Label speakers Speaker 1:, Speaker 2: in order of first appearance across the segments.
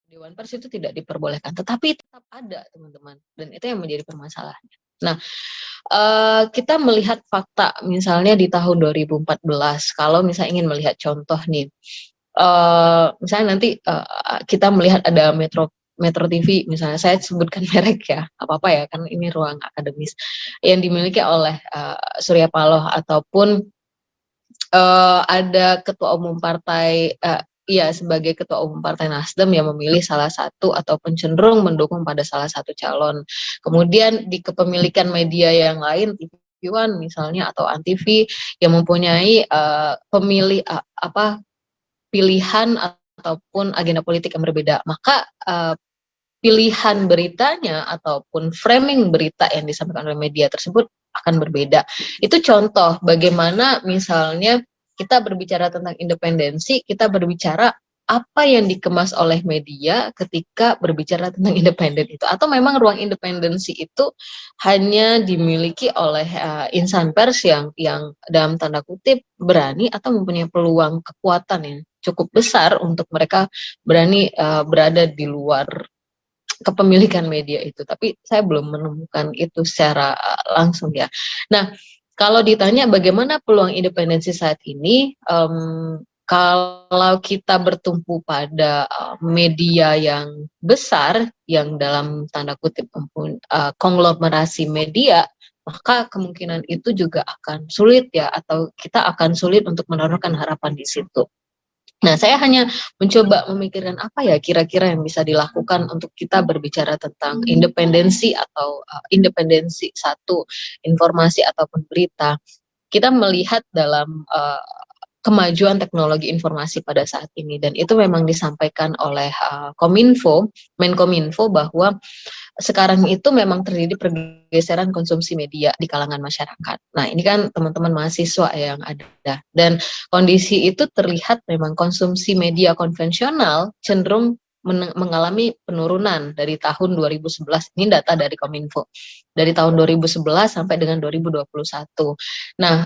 Speaker 1: Dewan Pers itu tidak diperbolehkan, tetapi tetap ada teman-teman, dan itu yang menjadi permasalahan. Nah, kita melihat fakta misalnya di tahun 2014, kalau misalnya ingin melihat contoh nih, misalnya nanti kita melihat ada Metro TV, misalnya saya sebutkan merek ya, apa-apa ya, kan ini ruang akademis, yang dimiliki oleh Surya Paloh ataupun ada ketua umum partai, ya sebagai ketua umum partai Nasdem yang memilih salah satu ataupun cenderung mendukung pada salah satu calon. Kemudian di kepemilikan media yang lain, TV One misalnya atau Antv yang mempunyai pilihan ataupun agenda politik yang berbeda, maka pilihan beritanya ataupun framing berita yang disampaikan oleh media tersebut akan berbeda. Itu contoh bagaimana misalnya kita berbicara tentang independensi, kita berbicara apa yang dikemas oleh media ketika berbicara tentang independen itu, atau memang ruang independensi itu hanya dimiliki oleh insan pers yang dalam tanda kutip berani atau mempunyai peluang kekuatan yang cukup besar untuk mereka berani berada di luar kepemilikan media itu, tapi saya belum menemukan itu secara langsung ya. Nah, kalau ditanya bagaimana peluang independensi saat ini, kalau kita bertumpu pada media yang besar, yang dalam tanda kutip konglomerasi media, maka kemungkinan itu juga akan sulit ya, atau kita akan sulit untuk menaruhkan harapan di situ. Nah, saya hanya mencoba memikirkan apa ya kira-kira yang bisa dilakukan untuk kita berbicara tentang independensi atau independensi satu informasi ataupun berita. Kita melihat dalam kemajuan teknologi informasi pada saat ini, dan itu memang disampaikan oleh Menkominfo, bahwa sekarang itu memang terjadi pergeseran konsumsi media di kalangan masyarakat. Nah, ini kan teman-teman mahasiswa yang ada, dan kondisi itu terlihat memang konsumsi media konvensional cenderung mengalami penurunan dari tahun 2011. Ini data dari Kominfo. Dari tahun 2011 sampai dengan 2021. Nah,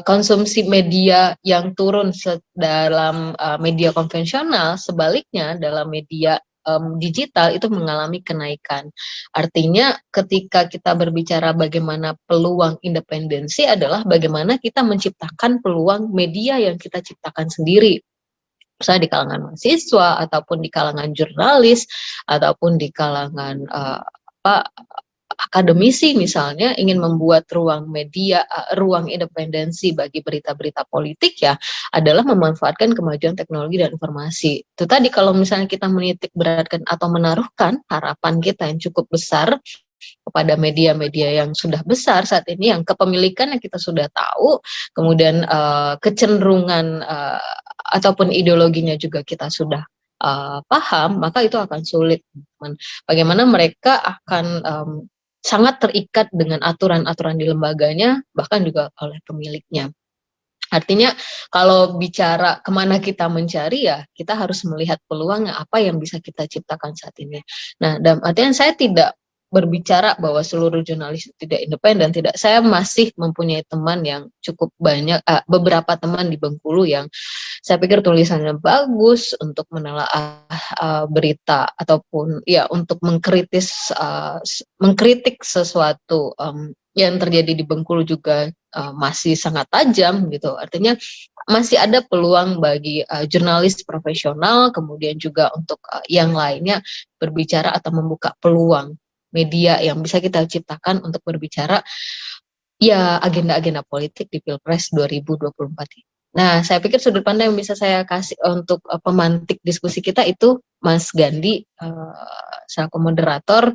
Speaker 1: konsumsi media yang turun dalam media konvensional, sebaliknya dalam media digital itu mengalami kenaikan. Artinya ketika kita berbicara bagaimana peluang independensi adalah bagaimana kita menciptakan peluang media yang kita ciptakan sendiri. Misalnya di kalangan mahasiswa, ataupun di kalangan jurnalis, ataupun di kalangan akademisi misalnya ingin membuat ruang media, ruang independensi bagi berita-berita politik ya, adalah memanfaatkan kemajuan teknologi dan informasi. Itu tadi, kalau misalnya kita menitik beratkan atau menaruhkan harapan kita yang cukup besar kepada media-media yang sudah besar saat ini, yang kepemilikan yang kita sudah tahu, kemudian kecenderungan ataupun ideologinya juga kita sudah paham, maka itu akan sulit. Bagaimana mereka akan sangat terikat dengan aturan-aturan di lembaganya, bahkan juga oleh pemiliknya. Artinya kalau bicara kemana kita mencari, ya kita harus melihat peluangnya apa yang bisa kita ciptakan saat ini. Nah, dalam artian saya tidak berbicara bahwa seluruh jurnalis tidak independen, tidak. Saya masih mempunyai teman yang cukup banyak, beberapa teman di Bengkulu yang saya pikir tulisannya bagus untuk menelaah berita ataupun ya untuk mengkritik sesuatu yang terjadi di Bengkulu juga masih sangat tajam gitu. Artinya masih ada peluang bagi jurnalis profesional, kemudian juga untuk yang lainnya berbicara atau membuka peluang media yang bisa kita ciptakan untuk berbicara ya agenda-agenda politik di Pilpres 2024 ini. Nah, saya pikir sudut pandang yang bisa saya kasih untuk pemantik diskusi kita itu Mas Gandhi selaku moderator.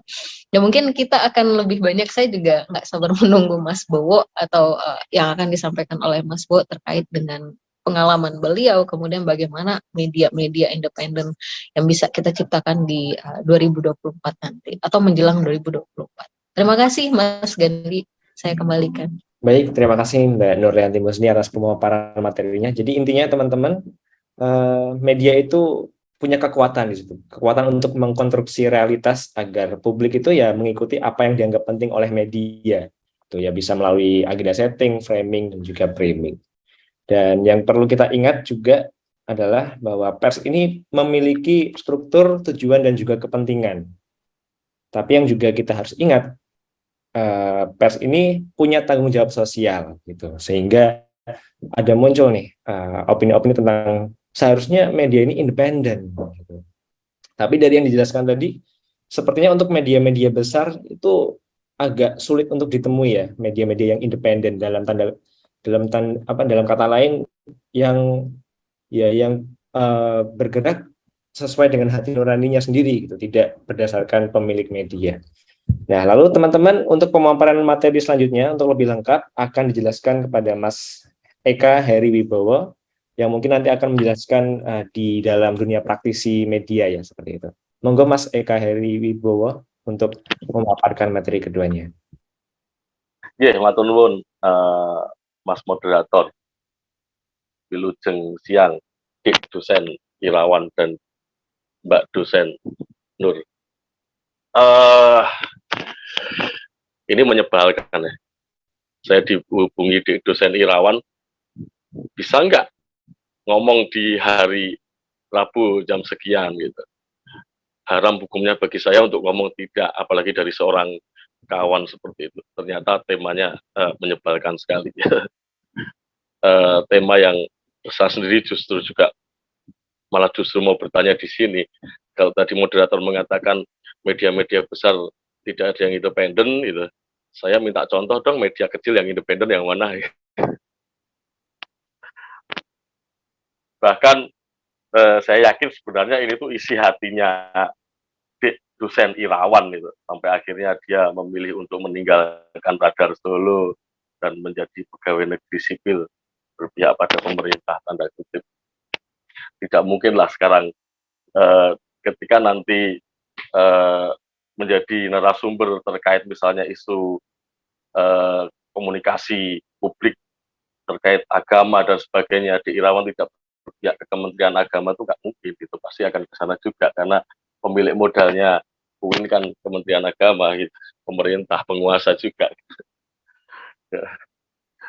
Speaker 1: Ya mungkin kita akan lebih banyak, saya juga nggak sabar menunggu Mas Bowo atau yang akan disampaikan oleh Mas Bowo terkait dengan pengalaman beliau, kemudian bagaimana media-media independen yang bisa kita ciptakan di 2024 nanti atau menjelang 2024. Terima kasih Mas Gandhi, saya kembalikan.
Speaker 2: Baik, terima kasih Mbak Nurlianti Musni atas pemaparan materinya. Jadi intinya teman-teman, media itu punya kekuatan di situ, kekuatan untuk mengkonstruksi realitas agar publik itu ya mengikuti apa yang dianggap penting oleh media. Itu ya bisa melalui agenda setting, framing, dan juga framing. Dan yang perlu kita ingat juga adalah bahwa pers ini memiliki struktur, tujuan, dan juga kepentingan. Tapi yang juga kita harus ingat, pers ini punya tanggung jawab sosial, gitu. Sehingga ada muncul nih opini-opini tentang seharusnya media ini independen, gitu. Tapi dari yang dijelaskan tadi, sepertinya untuk media-media besar itu agak sulit untuk ditemui ya, media-media yang independen dalam kata lain yang bergerak sesuai dengan hati nuraninya sendiri gitu, tidak berdasarkan pemilik media. Nah, lalu teman-teman untuk pemaparan materi selanjutnya untuk lebih lengkap akan dijelaskan kepada Mas Eka Heri Wibowo yang mungkin nanti akan menjelaskan di dalam dunia praktisi media ya seperti itu. Monggo Mas Eka Heri Wibowo untuk memaparkan materi keduanya.
Speaker 3: Ya, matur nuwun Mas moderator, wilujeng siang Dik dosen Irawan dan Mbak dosen Nur. Ini menyebalkan ya. Saya dihubungi Dik dosen Irawan, bisa nggak ngomong di hari Rabu jam sekian gitu. Haram hukumnya bagi saya untuk ngomong tidak, apalagi dari seorang kawan seperti itu. Ternyata temanya menyebalkan sekali. Tema yang saya sendiri justru juga malah justru mau bertanya di sini. Kalau tadi moderator mengatakan media-media besar tidak ada yang independen, gitu. Saya minta contoh dong media kecil yang independen yang mana? Bahkan saya yakin sebenarnya ini tuh isi hatinya dosen Irawan itu, sampai akhirnya dia memilih untuk meninggalkan Radar Solo dan menjadi pegawai negeri sipil berpihak pada pemerintah, tanda kutip. Tidak mungkin lah sekarang ketika nanti menjadi narasumber terkait misalnya isu komunikasi publik terkait agama dan sebagainya, di Irawan tidak berpihak ke Kementerian Agama itu nggak mungkin, itu pasti akan ke sana juga karena pemilik modalnya UIN kan Kementerian Agama, gitu. Pemerintah, penguasa juga.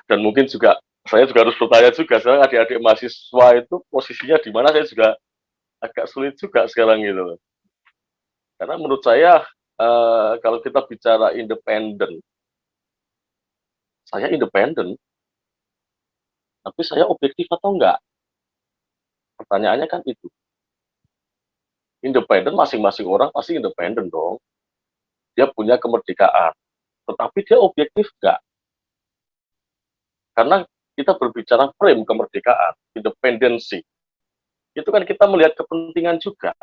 Speaker 3: Dan mungkin juga saya juga harus bertanya juga, sekarang adik-adik mahasiswa itu posisinya di mana, saya juga agak sulit juga sekarang gitu. Karena menurut saya kalau kita bicara independen, saya independen, tapi saya objektif atau enggak? Pertanyaannya kan itu. Independen, masing-masing orang pasti independen dong. Dia punya kemerdekaan. Tetapi dia objektif enggak? Karena kita berbicara frame kemerdekaan, independensi. Itu kan kita melihat kepentingan juga.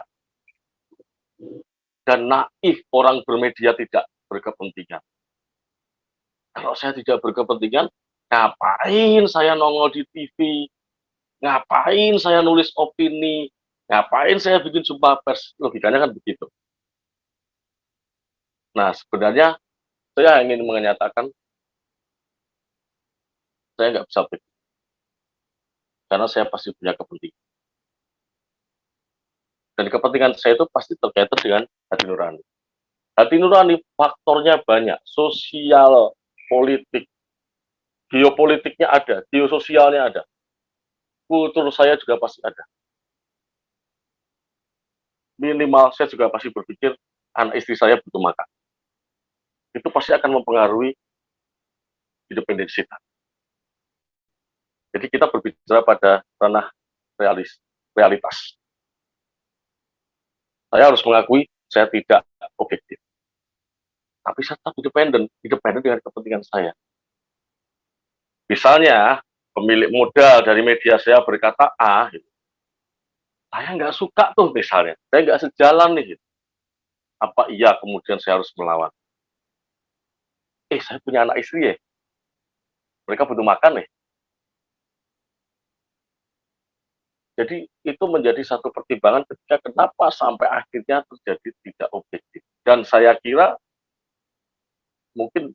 Speaker 3: Dan naif orang bermedia tidak berkepentingan. Kalau saya tidak berkepentingan, ngapain saya nongol di TV? Ngapain saya nulis opini? Ngapain saya bikin jumpa pers? Logikanya kan begitu. Nah, sebenarnya saya ingin menyatakan saya nggak bisa begitu. Karena saya pasti punya kepentingan. Dan kepentingan saya itu pasti terkait dengan hati nurani. Hati nurani faktornya banyak. Sosial, politik, geopolitiknya ada, geososialnya ada. Kultur saya juga pasti ada. Minimal saya juga pasti berpikir anak istri saya butuh makan. Itu pasti akan mempengaruhi independensi kita. Jadi kita berbicara pada ranah realitas. Saya harus mengakui saya tidak objektif. Tapi saya tetap independen dengan kepentingan saya. Misalnya, pemilik modal dari media saya berkata A, gitu. Saya nggak suka tuh misalnya, saya nggak sejalan nih. Gitu. Apa iya kemudian saya harus melawan? Saya punya anak istri ya, mereka butuh makan nih. Jadi itu menjadi satu pertimbangan ketika kenapa sampai akhirnya terjadi tidak objektif. Dan saya kira mungkin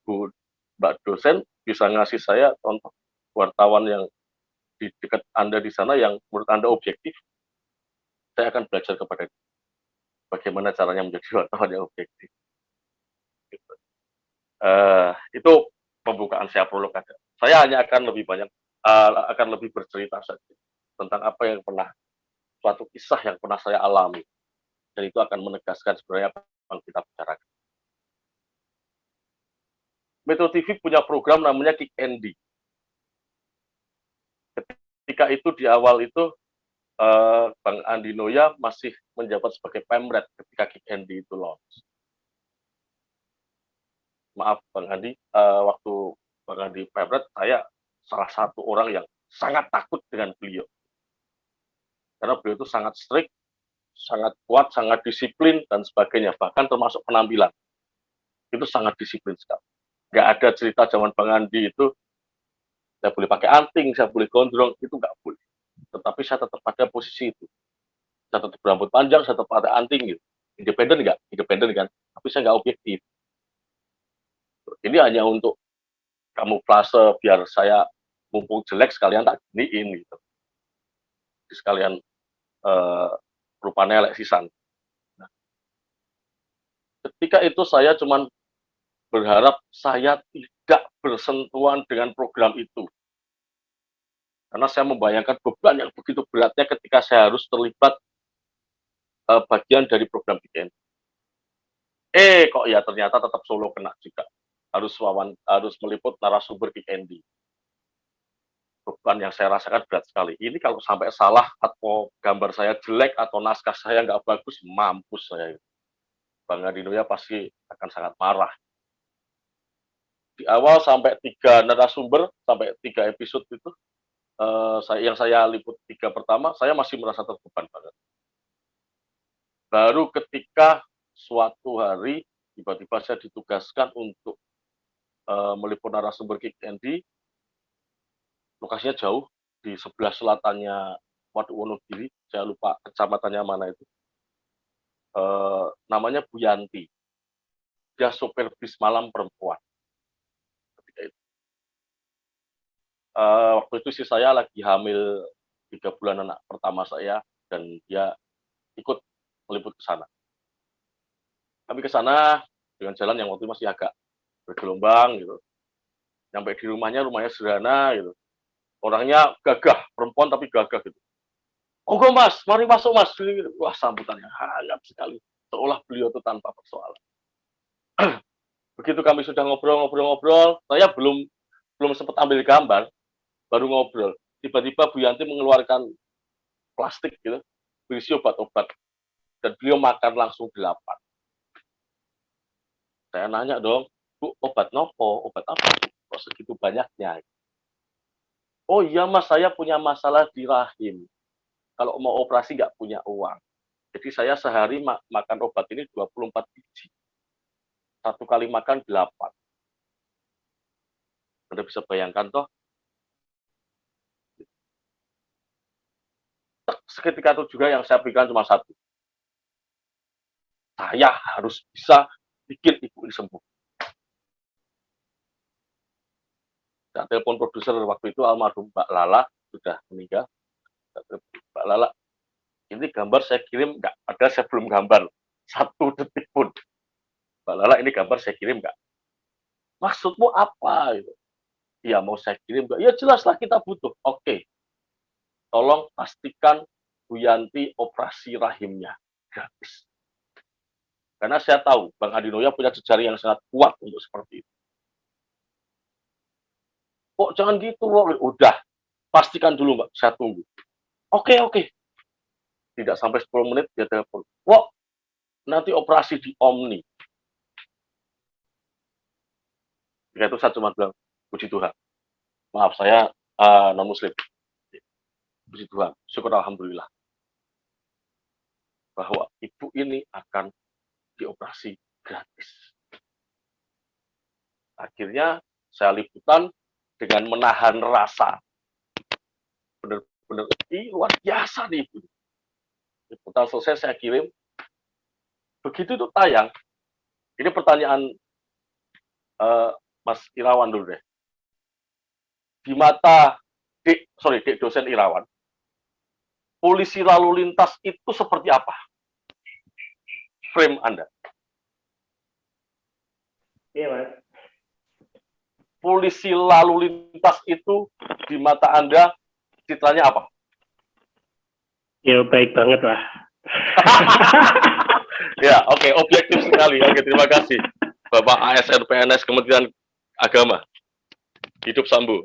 Speaker 3: Bu Mbak dosen bisa ngasih saya contoh wartawan yang di dekat Anda di sana yang menurut Anda objektif. Saya akan belajar kepada bagaimana caranya menjadi wartawan yang objektif. Itu pembukaan saya prolog aja. Saya hanya akan lebih banyak akan lebih bercerita saja tentang apa yang pernah, suatu kisah yang pernah saya alami, dan itu akan menegaskan sebenarnya apa yang kita bicarakan. Metro TV punya program namanya Kick Andy. Ketika itu di awal itu Bang Andi Noya masih menjabat sebagai Pemret ketika Kick Andy itu launch. Maaf Bang Andi, waktu Bang Andi Pemret, saya salah satu orang yang sangat takut dengan beliau. Karena beliau itu sangat strict, sangat kuat, sangat disiplin, dan sebagainya. Bahkan termasuk penampilan. Itu sangat disiplin sekali. Nggak ada cerita zaman Bang Andi itu, saya boleh pakai anting, saya boleh gondrong, itu nggak boleh. Tetapi saya tetap pada posisi itu. Saya tetap berambut panjang, saya tetap ada anting gitu. Independen nggak? Independen kan? Tapi saya nggak objektif. Ini hanya untuk kamuflase biar saya mumpung jelek sekalian tak giniin gitu. Sekalian rupanya elek sisan. Nah, ketika itu saya cuman berharap saya tidak bersentuhan dengan program itu. Karena saya membayangkan beban yang begitu beratnya ketika saya harus terlibat bagian dari program bikin. Kok ya ternyata tetap solo kena juga. Harus meliput narasumber Kick Andy. Beban yang saya rasakan berat sekali. Ini kalau sampai salah atau gambar saya jelek atau naskah saya nggak bagus, mampus saya. Bang Andi Noya pasti akan sangat marah. Di awal sampai 3 narasumber, sampai 3 episode itu, yang saya liput 3 pertama, saya masih merasa terbeban banget. Baru ketika suatu hari, tiba-tiba saya ditugaskan untuk meliput narasumber Kick Andy, lokasinya jauh, di sebelah selatannya Waduk Wonogiri, saya lupa kecamatannya mana itu. Namanya Bu Yanti. Dia sopir bis malam perempuan. Waktu itu sih saya lagi hamil 3 bulan anak pertama saya, dan dia ikut meliput ke sana. Kami ke sana dengan jalan yang waktu itu masih agak bergelombang gitu. Sampai di rumahnya sederhana gitu. Orangnya gagah, perempuan tapi gagah gitu. "Monggo Mas, mari masuk Mas." Wah, sambutannya hangat sekali. Seolah beliau itu tanpa persoalan. Begitu kami sudah ngobrol-ngobrol, saya belum sempat ambil gambar, baru ngobrol. Tiba-tiba Bu Yanti mengeluarkan plastik gitu, berisi obat-obat. Dan beliau makan langsung 8. Saya nanya dong, "Bu, obat nopo? Obat apa? Kok segitu banyaknya?" "Oh iya Mas, saya punya masalah di rahim. Kalau mau operasi nggak punya uang. Jadi saya sehari makan obat ini 24 biji. Satu kali makan 8. Anda bisa bayangkan toh?" Seketika itu juga yang saya pikirkan cuma satu. Saya harus bisa bikin ibu ini sembuh. Saya telepon produser waktu itu, almarhum Mbak Lala, sudah meninggal. Mbak Lala, ini gambar saya kirim nggak? Padahal saya belum gambar 1 detik pun. Mbak Lala, ini gambar saya kirim nggak? "Maksudmu apa?" Gitu. "Ya mau saya kirim nggak?" "Ya jelaslah kita butuh." "Oke, tolong pastikan Bu Yanti operasi rahimnya gratis." Karena saya tahu Bang Andi Noya punya jejaring yang sangat kuat untuk seperti itu. "Kok jangan gitu loh." "Udah, pastikan dulu Mbak, saya tunggu." "Oke, oke." Tidak sampai 10 menit dia telepon, "Wok, nanti operasi di Omni." Ketika itu saya cuma bilang, "Puji Tuhan, maaf saya non-muslim. Puji Tuhan, syukur alhamdulillah bahwa ibu ini akan dioperasi gratis." Akhirnya saya liputan dengan menahan rasa. Benar-benar, luar biasa nih ibu. Liputan selesai saya kirim. Begitu itu tayang, ini pertanyaan Mas Irawan dulu deh. Di mata Dek dosen Irawan, polisi lalu lintas itu seperti apa? Frame Anda.
Speaker 2: Iya Mas.
Speaker 3: polisi lalu lintas itu di mata Anda citranya apa?
Speaker 4: Ya baik banget lah.
Speaker 3: Ya, oke, objektif sekali. Oke, terima kasih. Bapak ASN PNS Kementerian Agama. Hidup Sambu.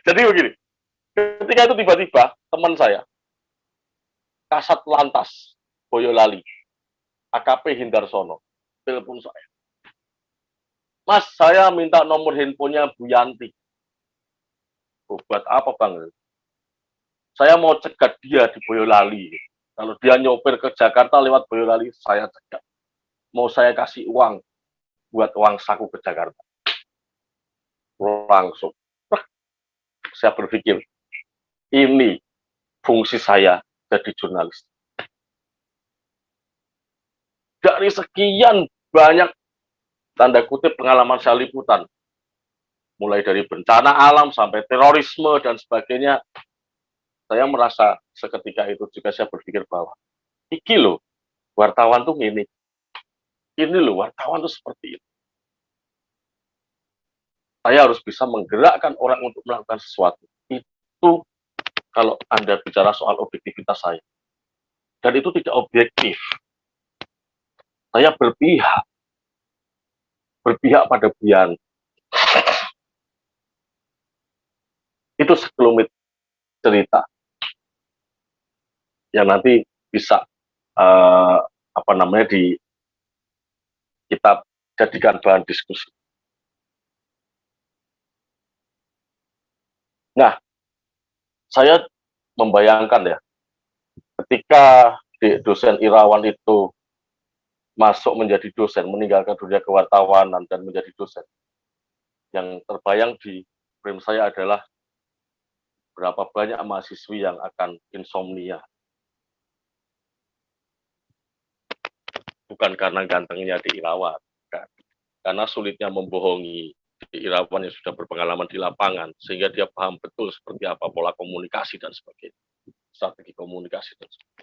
Speaker 3: Jadi begini, ketika itu tiba-tiba teman saya, Kasat Lantas Boyolali, AKP Hindarsono, telepon saya. Mas, saya minta nomor handphonenya Bu Yanti. Oh, buat apa Bang? Saya mau cegat dia di Boyolali. Kalau dia nyopir ke Jakarta lewat Boyolali, saya cegat. Mau saya kasih uang buat uang saku ke Jakarta. Langsung. Saya berpikir, ini fungsi saya jadi jurnalis. Dari sekian banyak tanda kutip pengalaman saya liputan, mulai dari bencana alam sampai terorisme dan sebagainya, saya merasa seketika itu juga saya berpikir bahwa iki loh, wartawan tuh ini loh, wartawan tuh seperti itu. Saya harus bisa menggerakkan orang untuk melakukan sesuatu. Itu kalau Anda bicara soal objektivitas saya. Dan itu tidak objektif. Saya berpihak pada Bian. Itu sekelumit cerita yang nanti bisa kita jadikan bahan diskusi. Nah, saya membayangkan ya, ketika dosen Irawan itu masuk menjadi dosen, meninggalkan dunia kewartawanan dan menjadi dosen, yang terbayang di frame saya adalah berapa banyak mahasiswi yang akan insomnia. Bukan karena gantengnya di Irawan, kan? Karena sulitnya membohongi di Irawan yang sudah berpengalaman di lapangan, sehingga dia paham betul seperti apa pola komunikasi dan sebagainya, strategi komunikasi dan sebagainya.